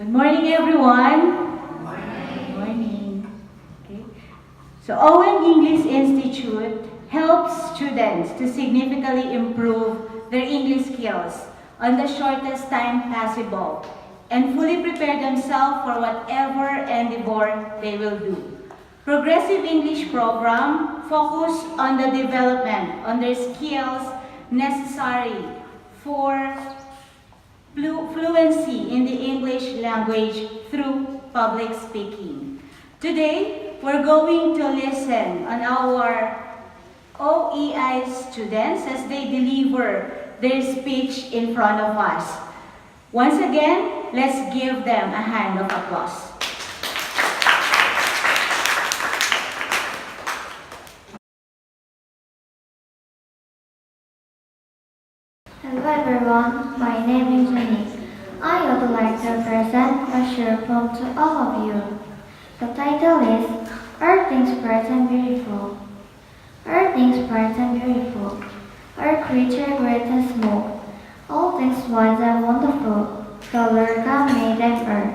Good morning, everyone. Good morning. Okay. So, Owen English Institute helps students to significantly improve their English skills on the shortest time possible and fully prepare themselves for whatever endeavor they will do. Progressive English program focus on the development on their skills necessary for fluency in the English language through public speaking. Today, we're going to listen on our OEI students as they deliver their speech in front of us. Once again, let's give them a hand of applause. Hello everyone, my name is Jenny. I would like to present a short poem to all of you. The title is All Things Bright and Beautiful. All things bright and beautiful, all creature great and small, all things wise and wonderful, the Lord God made them earth.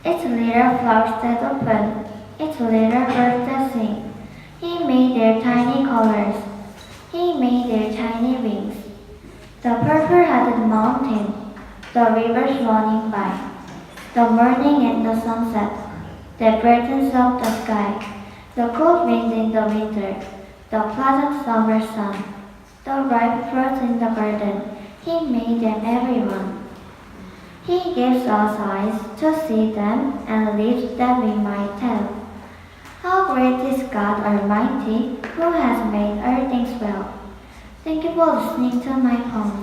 Its little flowers that open, its little birds that sing. He made their tiny colors, He made their tiny wings. The purple-headed mountain, the rivers running by, the morning and the sunset, the brightness of the sky, the cold wind in the winter, the pleasant summer sun, the ripe fruits in the garden. He made them everyone. He gives us eyes to see them and lips that we might tell. How great is God Almighty, who has made all things well. Thank you for listening to my poem.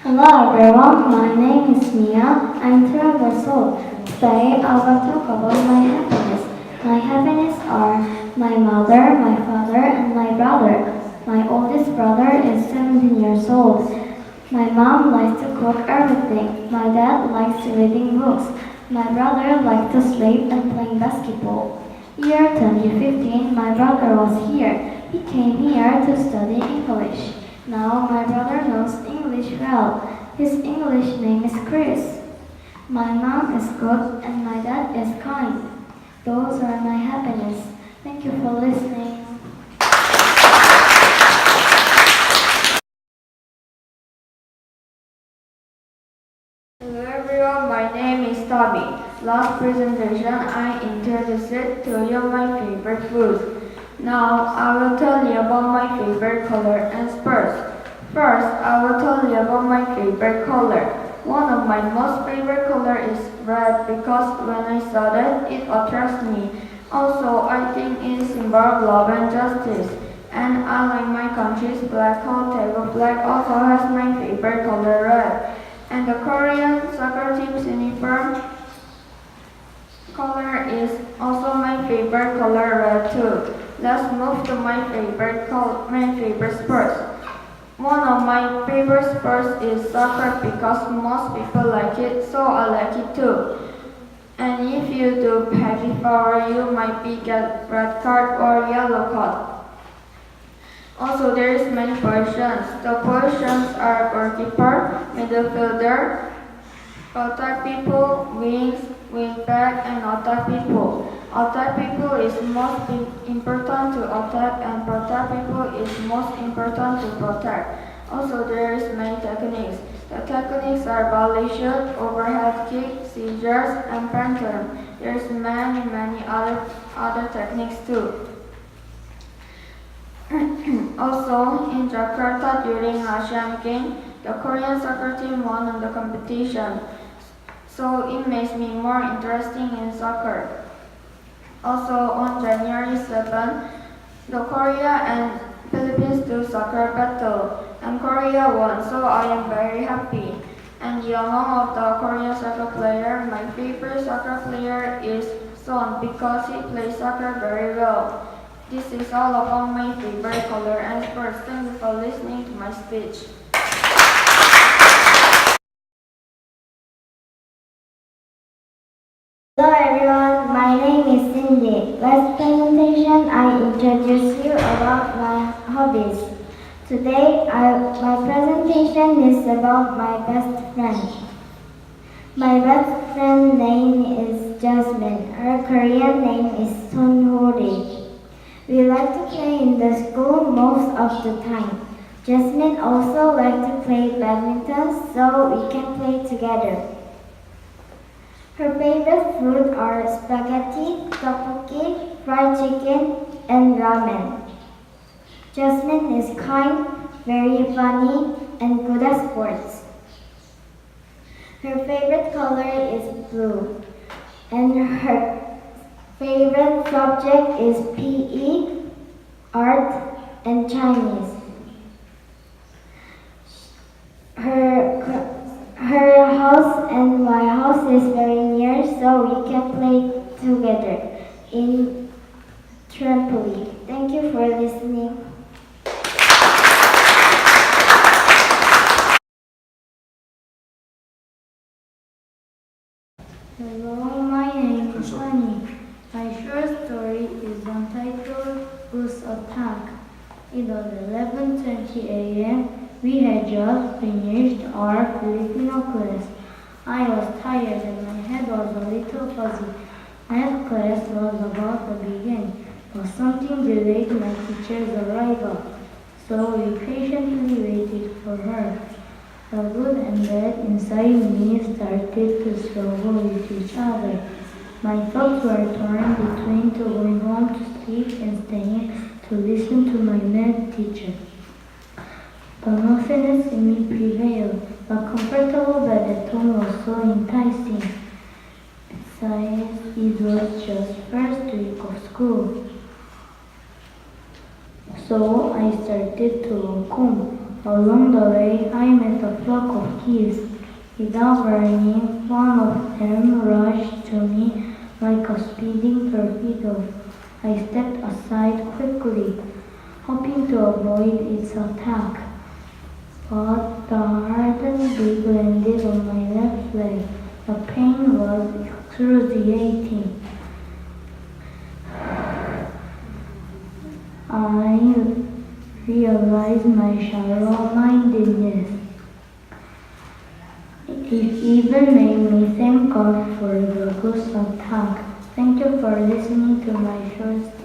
Hello everyone, my name is Mia. I'm 12 years old. Today I will talk about my happiness. My happiness are my mother, my father, and my brother. My oldest brother is 17 years old. My mom likes to cook everything. My dad likes reading books. My brother likes to sleep and playing basketball. Year 2015, my brother was here. He came here to study English. Now my brother knows English well. His English name is Chris. My mom is good and my dad is kind. Those are my happiness. Thank you for listening. Hello everyone, my name is Tommy. Last presentation I introduced to you my favorite food. Now I will tell you about my favorite color and sports. First, I will tell you about my favorite color. One of my most favorite color is red because when I saw that it attracts me. Also, I think it is symbol of love and justice. And I like my country's black whole table flag also has my favorite color red. And the Korean soccer team's uniform color is also my favorite color red too. Let's move to my favorite sports. One of my favorite sports is soccer because most people like it, so I like it too. And if you do heavy foul, you might be get red card or yellow card. Also, there is many positions. The positions are goalkeeper, midfielder, attack people, wings, wingback, and attack people. Attack people is most important to attack, and protect people is most important to protect. Also, there is many techniques. The techniques are volley shoot, overhead kick, scissors, and phantom. There is many other techniques too. Also, in Jakarta during Asian Games, the Korean soccer team won the competition, so it makes me more interested in soccer. Also, on January 7, the Korea and Philippines do soccer battle, and Korea won, so I am very happy. And among of the Korean soccer player, my favorite soccer player is Son because he plays soccer very well. This is all about my favorite color and sports. Thank you for listening to my speech. Hello everyone, my name is Cindy. In the last presentation, I introduced you about my hobbies. Today, my presentation is about my best friend. My best friend's name is Jasmine. Her Korean name is Sonhori. We like to play in the school most of the time. Jasmine also likes to play badminton, so we can play together. Her favorite food are spaghetti, tteokbokki, fried chicken, and ramen. Jasmine is kind, very funny, and good at sports. Her favorite color is blue, and her favorite subject is PE, art, and Chinese. Her house and my house is very near, so we can play together in trampoline. Thank you for listening. Hello, my name is Sunny. My short story is entitled Bus Attack. It was 11:20 a.m. We had just finished our Filipino class. I was tired and my head was a little fuzzy. Math class was about to begin, but something delayed my teacher's arrival, so we patiently waited for her. The good and bad inside me started to struggle with each other. My thoughts were torn between to going home to sleep and staying to listen to my math teacher. The nothingness in me prevailed. The comfortable bed at home was so enticing. Besides, it was just first week of school. So I started to walk home. Along the way, I met a flock of geese. Without warning, one of them rushed to me like a speeding torpedo. I stepped aside quickly, hoping to avoid its attack. But the hardened beak landed on my left leg. The pain was excruciating. I realized my shallow-mindedness. It even made me thank God for the goose attack. Thank you for listening to my short story.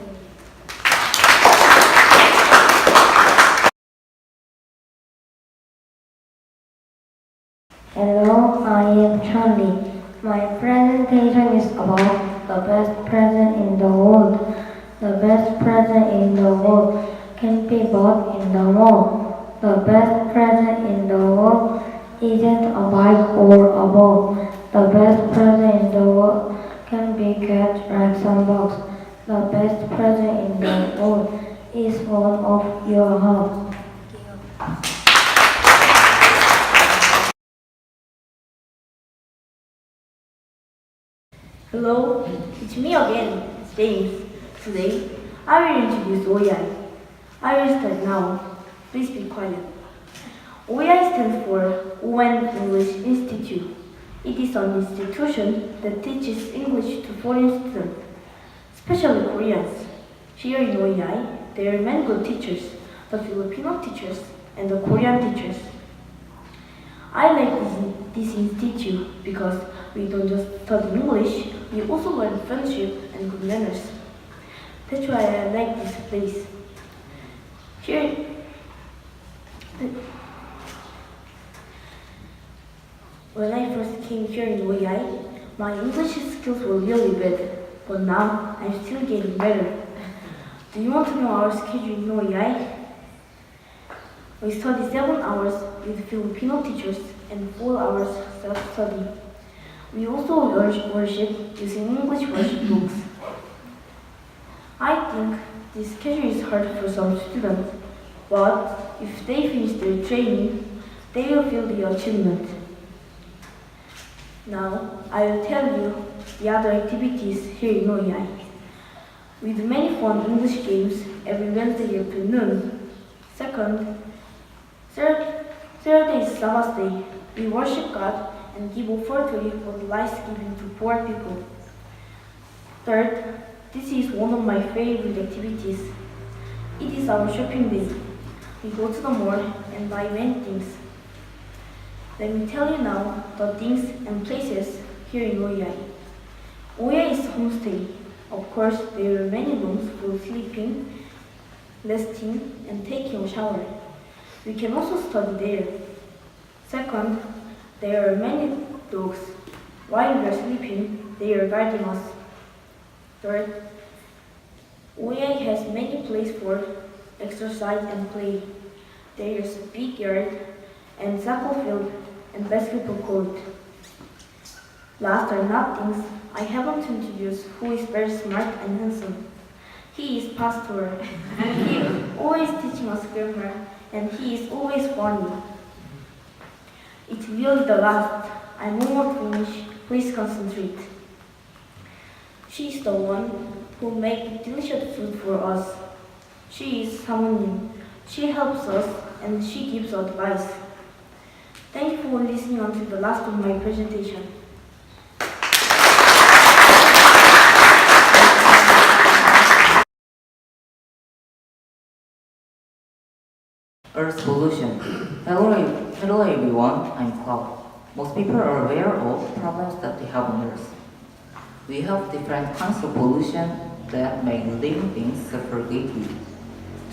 Hello, I am Charlie. My presentation is about the best present in the world. The best present in the world can be bought in the mall. The best present in the world isn't a bike or a ball. The best present in the world can be cat, rags, and box. The best present in the world is one of your house. Hello, it's me again, it's James. Today, I will introduce OEI. I will start now. Please be quiet. OEI stands for Owen English Institute. It is an institution that teaches English to foreign students, especially Koreans. Here in OEI, there are many good teachers, the Filipino teachers and the Korean teachers. I like this institute because we don't just study English, we also learn friendship and good manners. That's why I like this place. Here, when I first came here in OEI, my English skills were really bad, but now I'm still getting better. Do you want to know our schedule in OEI? We study 7 hours with Filipino teachers and 4 hours self-study. We also worship using English worship books. I think this schedule is hard for some students, but if they finish their training, they will feel the achievement. Now, I will tell you the other activities here in OEI. With many fun English games every Wednesday afternoon. Second, Saturday is Sabbath day. We worship God and give offertory for the lives given to poor people. Third, This is one of my favorite activities. It is our shopping day. We go to the mall and buy many things. Let me tell you now the things and places here in OEI. OEI is homestay. Of course, there are many rooms for sleeping, resting, and taking a shower. We can also study there. Second, there are many dogs. While we are sleeping, they are guarding us. Third, OEI has many places for exercise and play. There is a big yard and soccer field and basketball court. Last are not things I haven't introduced who is very smart and handsome. He is pastor. He is always teaching us grammar and he is always funny. It's really the last. I'm almost finished. Please concentrate. She is the one who makes delicious food for us. She is Samonim. She helps us and she gives advice. Thank you for listening until the last of my presentation. Earth pollution. Hello everyone, I'm Cloud. Most people are aware of problems that we have on Earth. We have different kinds of pollution that make living things suffer greatly.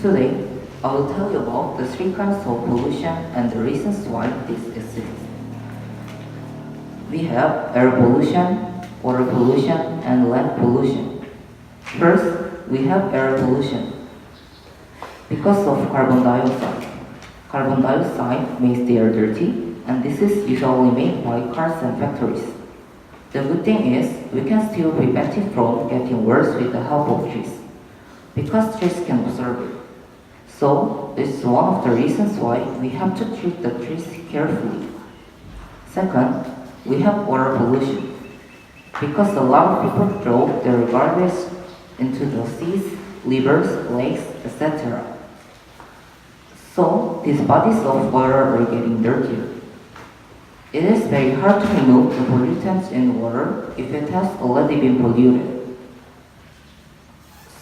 Today, I will tell you about the 3 kinds of pollution and the reasons why this exists. We have air pollution, water pollution, and land pollution. First, we have air pollution. Because of carbon dioxide. Carbon dioxide makes the air dirty, and this is usually made by cars and factories. The good thing is, we can still prevent it from getting worse with the help of trees, because trees can absorb it. So, this is one of the reasons why we have to treat the trees carefully. Second, we have water pollution. Because a lot of people throw their garbage into the seas, rivers, lakes, etc. So, these bodies of water are getting dirtier. It is very hard to remove the pollutants in water if it has already been polluted.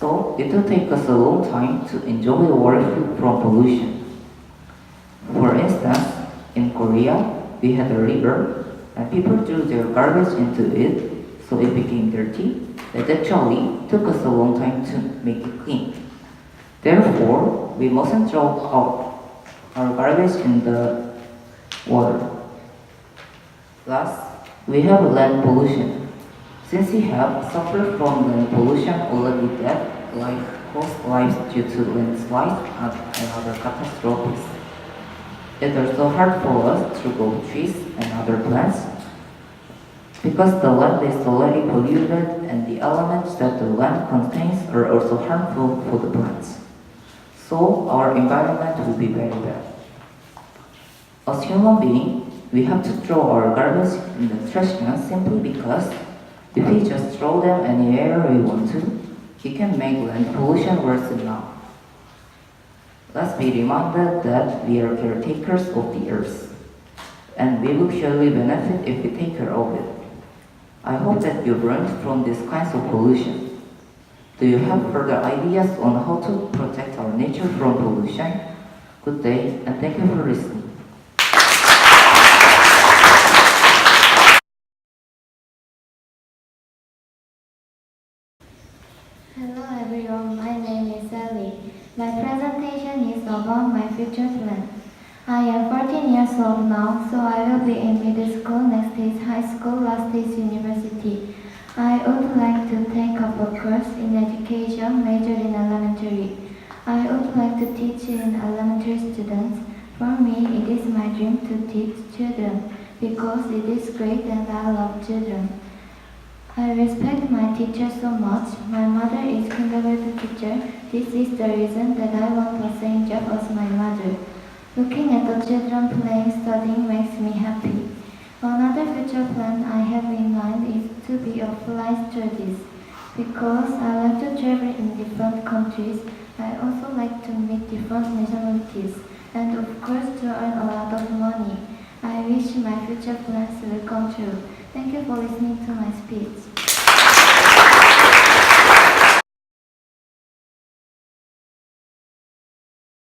So, it will take us a long time to enjoy the water free from pollution. For instance, in Korea, we had a river and people threw their garbage into it, so it became dirty. It actually took us a long time to make it clean. Therefore, we mustn't throw out our garbage in the water. Last, we have land pollution. Since we have suffered from land pollution already that lost lives due to landslides and other catastrophes. It's also hard for us to grow trees and other plants because the land is already polluted and the elements that the land contains are also harmful for the plants. So our environment will be very bad. As human beings, we have to throw our garbage in the trash can simply because if we just throw them anywhere we want to, it can make land pollution worse now. Let's be reminded that we are caretakers of the earth, and we will surely benefit if we take care of it. I hope that you've learned from these kinds of pollution. Do you have further ideas on how to protect our nature from pollution? Good day, and thank you for listening. Hello everyone, my name is Sally. My presentation is about my future plan. I am 14 years old now, so I will be in middle school, next is high school, last is university. I would like to take up a course in education, major in elementary. I would like to teach in elementary students. For me, it is my dream to teach children because it is great and I love children. I respect my teacher so much. My mother is kindergarten teacher. This is the reason that I want the same job as my mother. Looking at the children playing, studying makes me happy. Another future plan I have in mind is to be a flight stewardess. Because I like to travel in different countries, I also like to meet different nationalities, and of course to earn a lot of money. I wish my future plans will come true. Thank you for listening to my speech.